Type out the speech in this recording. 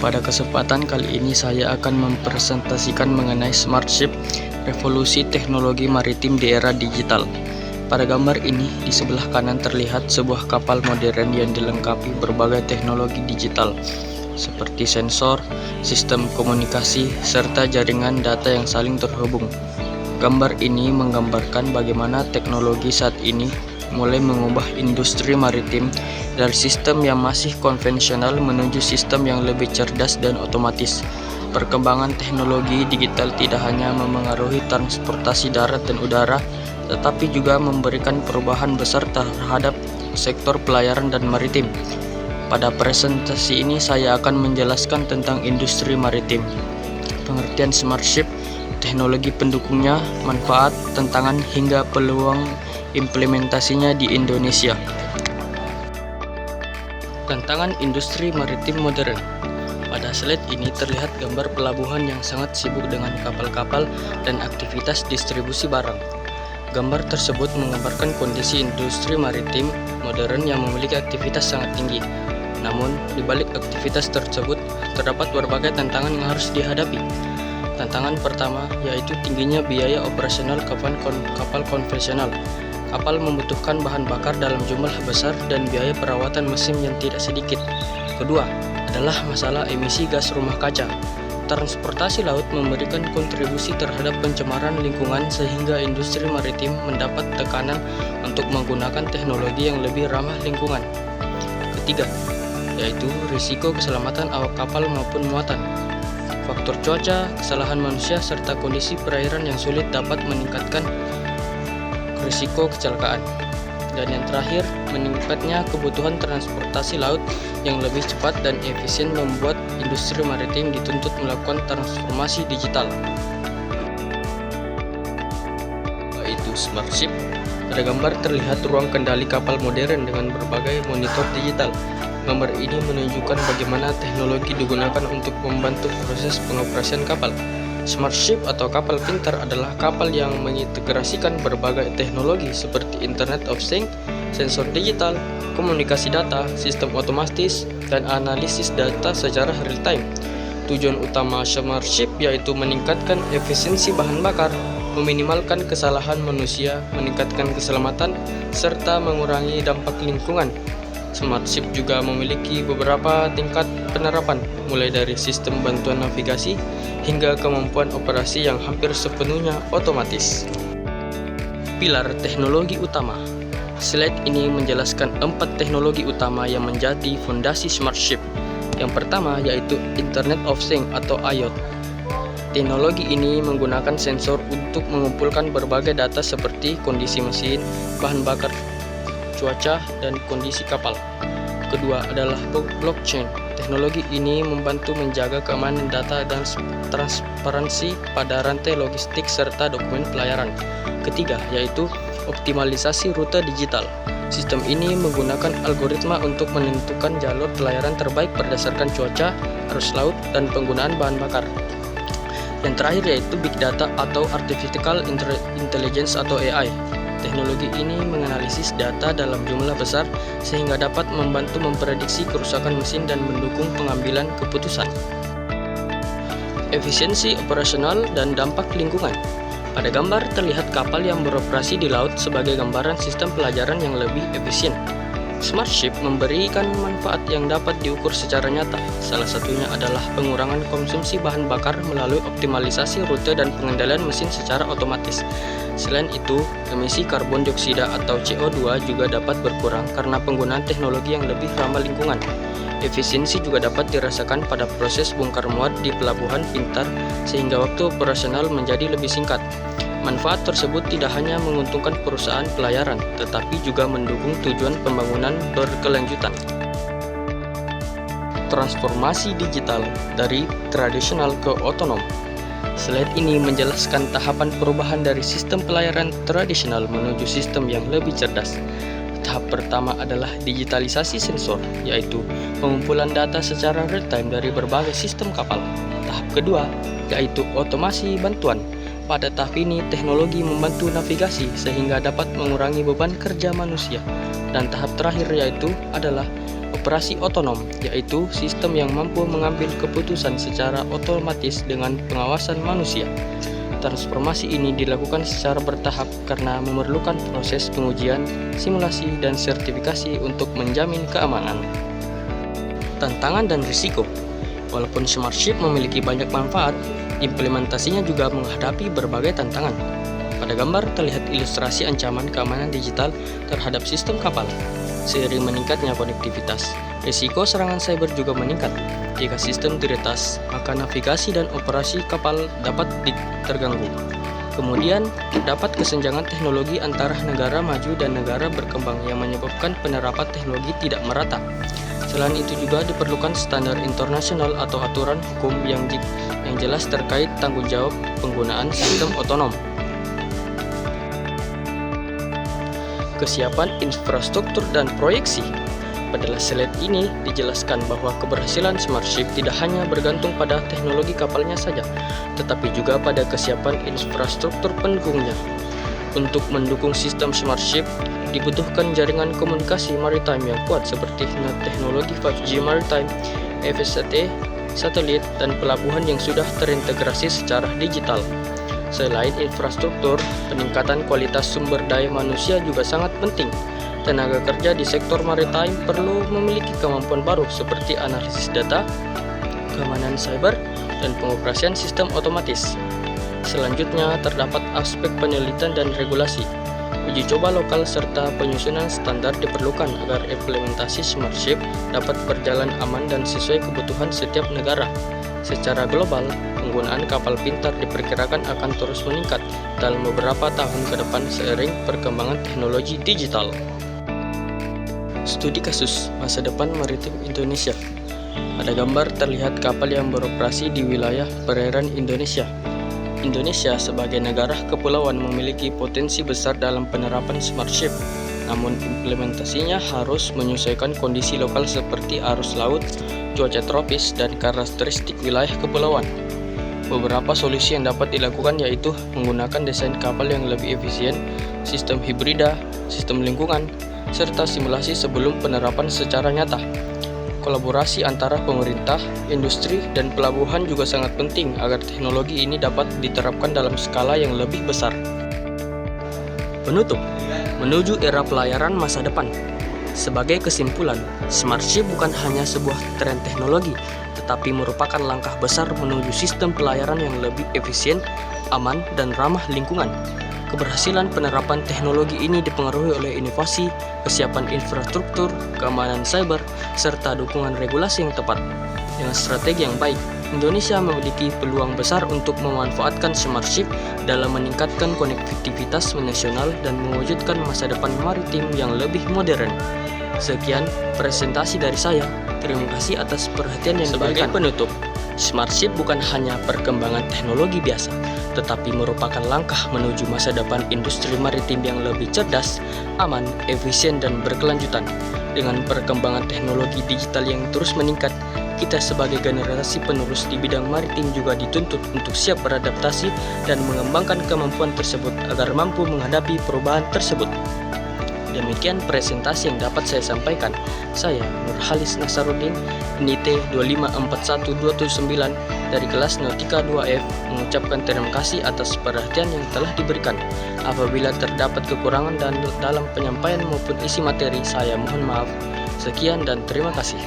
Pada kesempatan kali ini saya akan mempresentasikan mengenai Smart Ship, revolusi teknologi maritim di era digital. Pada gambar ini, di sebelah kanan terlihat sebuah kapal modern yang dilengkapi berbagai teknologi digital, seperti sensor, sistem komunikasi, serta jaringan data yang saling terhubung. Gambar ini menggambarkan bagaimana teknologi saat ini mulai mengubah industri maritim dari sistem yang masih konvensional menuju sistem yang lebih cerdas dan otomatis. Perkembangan teknologi digital tidak hanya memengaruhi transportasi darat dan udara, tetapi juga memberikan perubahan besar terhadap sektor pelayaran dan maritim. Pada presentasi ini saya akan menjelaskan tentang industri maritim, pengertian smart ship, teknologi pendukungnya, manfaat, tantangan, hingga peluang implementasinya di Indonesia. Tantangan industri maritim modern. Pada slide ini terlihat gambar pelabuhan yang sangat sibuk dengan kapal-kapal dan aktivitas distribusi barang. Gambar tersebut menggambarkan kondisi industri maritim modern yang memiliki aktivitas sangat tinggi. Namun, di balik aktivitas tersebut terdapat berbagai tantangan yang harus dihadapi. Tantangan pertama yaitu tingginya biaya operasional kapal konvensional. Kapal membutuhkan bahan bakar dalam jumlah besar dan biaya perawatan mesin yang tidak sedikit. Kedua adalah masalah emisi gas rumah kaca. Transportasi laut memberikan kontribusi terhadap pencemaran lingkungan sehingga industri maritim mendapat tekanan untuk menggunakan teknologi yang lebih ramah lingkungan. Ketiga, yaitu risiko keselamatan awak kapal maupun muatan. Faktor cuaca, kesalahan manusia, serta kondisi perairan yang sulit dapat meningkatkan risiko kecelakaan. Dan yang terakhir, meningkatnya kebutuhan transportasi laut yang lebih cepat dan efisien membuat industri maritim dituntut melakukan transformasi digital. Yaitu smart ship. Pada gambar terlihat ruang kendali kapal modern dengan berbagai monitor digital. Gambar ini menunjukkan bagaimana teknologi digunakan untuk membantu proses pengoperasian kapal. Smart ship atau kapal pintar adalah kapal yang mengintegrasikan berbagai teknologi seperti Internet of Things, sensor digital, komunikasi data, sistem otomatis, dan analisis data secara real-time. Tujuan utama smart ship yaitu meningkatkan efisiensi bahan bakar, meminimalkan kesalahan manusia, meningkatkan keselamatan, serta mengurangi dampak lingkungan. Smart ship juga memiliki beberapa tingkat penerapan, mulai dari sistem bantuan navigasi hingga kemampuan operasi yang hampir sepenuhnya otomatis. Pilar teknologi utama. Slide ini menjelaskan 4 teknologi utama yang menjadi fondasi smart ship. Yang pertama yaitu Internet of Things atau IoT. Teknologi ini menggunakan sensor untuk mengumpulkan berbagai data seperti kondisi mesin, bahan bakar, cuaca, dan kondisi kapal. Kedua adalah blockchain. Teknologi ini membantu menjaga keamanan data dan transparansi pada rantai logistik serta dokumen pelayaran. Ketiga yaitu optimalisasi rute digital. Sistem ini menggunakan algoritma untuk menentukan jalur pelayaran terbaik berdasarkan cuaca, arus laut, dan penggunaan bahan bakar. Yang terakhir yaitu big data atau artificial intelligence atau AI. Teknologi ini menganalisis data dalam jumlah besar sehingga dapat membantu memprediksi kerusakan mesin dan mendukung pengambilan keputusan. Efisiensi operasional dan dampak lingkungan. Pada gambar terlihat kapal yang beroperasi di laut sebagai gambaran sistem pelayaran yang lebih efisien. Smart ship memberikan manfaat yang dapat diukur secara nyata. Salah satunya adalah pengurangan konsumsi bahan bakar melalui optimalisasi rute dan pengendalian mesin secara otomatis. Selain itu, emisi karbon dioksida atau CO2 juga dapat berkurang karena penggunaan teknologi yang lebih ramah lingkungan. Efisiensi juga dapat dirasakan pada proses bongkar muat di pelabuhan pintar sehingga waktu operasional menjadi lebih singkat. Manfaat tersebut tidak hanya menguntungkan perusahaan pelayaran, tetapi juga mendukung tujuan pembangunan berkelanjutan. Transformasi digital dari tradisional ke otonom. Slide ini menjelaskan tahapan perubahan dari sistem pelayaran tradisional menuju sistem yang lebih cerdas. Tahap pertama adalah digitalisasi sensor, yaitu pengumpulan data secara real-time dari berbagai sistem kapal. Tahap kedua yaitu otomasi bantuan. Pada tahap ini, teknologi membantu navigasi sehingga dapat mengurangi beban kerja manusia. Dan tahap terakhir yaitu adalah operasi otonom, yaitu sistem yang mampu mengambil keputusan secara otomatis dengan pengawasan manusia. Transformasi ini dilakukan secara bertahap karena memerlukan proses pengujian, simulasi, dan sertifikasi untuk menjamin keamanan. Tantangan dan risiko. Walaupun smart ship memiliki banyak manfaat, implementasinya juga menghadapi berbagai tantangan. Pada gambar terlihat ilustrasi ancaman keamanan digital terhadap sistem kapal. Seiring meningkatnya konektivitas, risiko serangan cyber juga meningkat. Jika sistem diretas, maka navigasi dan operasi kapal dapat terganggu. Kemudian, terdapat kesenjangan teknologi antara negara maju dan negara berkembang yang menyebabkan penerapan teknologi tidak merata. Selain itu juga diperlukan standar internasional atau aturan hukum yang jelas terkait tanggung jawab penggunaan sistem otonom. Kesiapan infrastruktur dan proyeksi. Pada slide ini dijelaskan bahwa keberhasilan smart ship tidak hanya bergantung pada teknologi kapalnya saja, tetapi juga pada kesiapan infrastruktur pendukungnya. Untuk mendukung sistem smart ship, dibutuhkan jaringan komunikasi maritime yang kuat seperti teknologi 5G maritime, FSAT, satelit, dan pelabuhan yang sudah terintegrasi secara digital. Selain infrastruktur, peningkatan kualitas sumber daya manusia juga sangat penting. Tenaga kerja di sektor maritime perlu memiliki kemampuan baru seperti analisis data, keamanan cyber, dan pengoperasian sistem otomatis. Selanjutnya, terdapat aspek penelitian dan regulasi. Uji coba lokal serta penyusunan standar diperlukan agar implementasi smart ship dapat berjalan aman dan sesuai kebutuhan setiap negara. Secara global, penggunaan kapal pintar diperkirakan akan terus meningkat dalam beberapa tahun ke depan seiring perkembangan teknologi digital. Studi kasus masa depan maritim Indonesia. Pada gambar terlihat kapal yang beroperasi di wilayah perairan Indonesia. Indonesia sebagai negara kepulauan memiliki potensi besar dalam penerapan smart ship. Namun implementasinya harus menyesuaikan kondisi lokal seperti arus laut, cuaca tropis, dan karakteristik wilayah kepulauan. Beberapa solusi yang dapat dilakukan yaitu menggunakan desain kapal yang lebih efisien, sistem hibrida, sistem lingkungan, serta simulasi sebelum penerapan secara nyata. Kolaborasi antara pemerintah, industri, dan pelabuhan juga sangat penting agar teknologi ini dapat diterapkan dalam skala yang lebih besar. Penutup, menuju era pelayaran masa depan. Sebagai kesimpulan, smart ship bukan hanya sebuah tren teknologi, tetapi merupakan langkah besar menuju sistem pelayaran yang lebih efisien, aman, dan ramah lingkungan. Keberhasilan penerapan teknologi ini dipengaruhi oleh inovasi, kesiapan infrastruktur, keamanan cyber, serta dukungan regulasi yang tepat. Dengan strategi yang baik, Indonesia memiliki peluang besar untuk memanfaatkan smart ship dalam meningkatkan konektivitas nasional dan mewujudkan masa depan maritim yang lebih modern. Sekian presentasi dari saya. Terima kasih atas perhatian yang diberikan. Sebagai penutup, smart ship bukan hanya perkembangan teknologi biasa, tetapi merupakan langkah menuju masa depan industri maritim yang lebih cerdas, aman, efisien, dan berkelanjutan. Dengan perkembangan teknologi digital yang terus meningkat, kita sebagai generasi penerus di bidang maritim juga dituntut untuk siap beradaptasi dan mengembangkan kemampuan tersebut agar mampu menghadapi perubahan tersebut. Demikian presentasi yang dapat saya sampaikan. Saya Nurhalis Nasaruddin, NIT 2541279 dari kelas Nautika 2F mengucapkan terima kasih atas perhatian yang telah diberikan. Apabila terdapat kekurangan dalam penyampaian maupun isi materi, saya mohon maaf. Sekian dan terima kasih.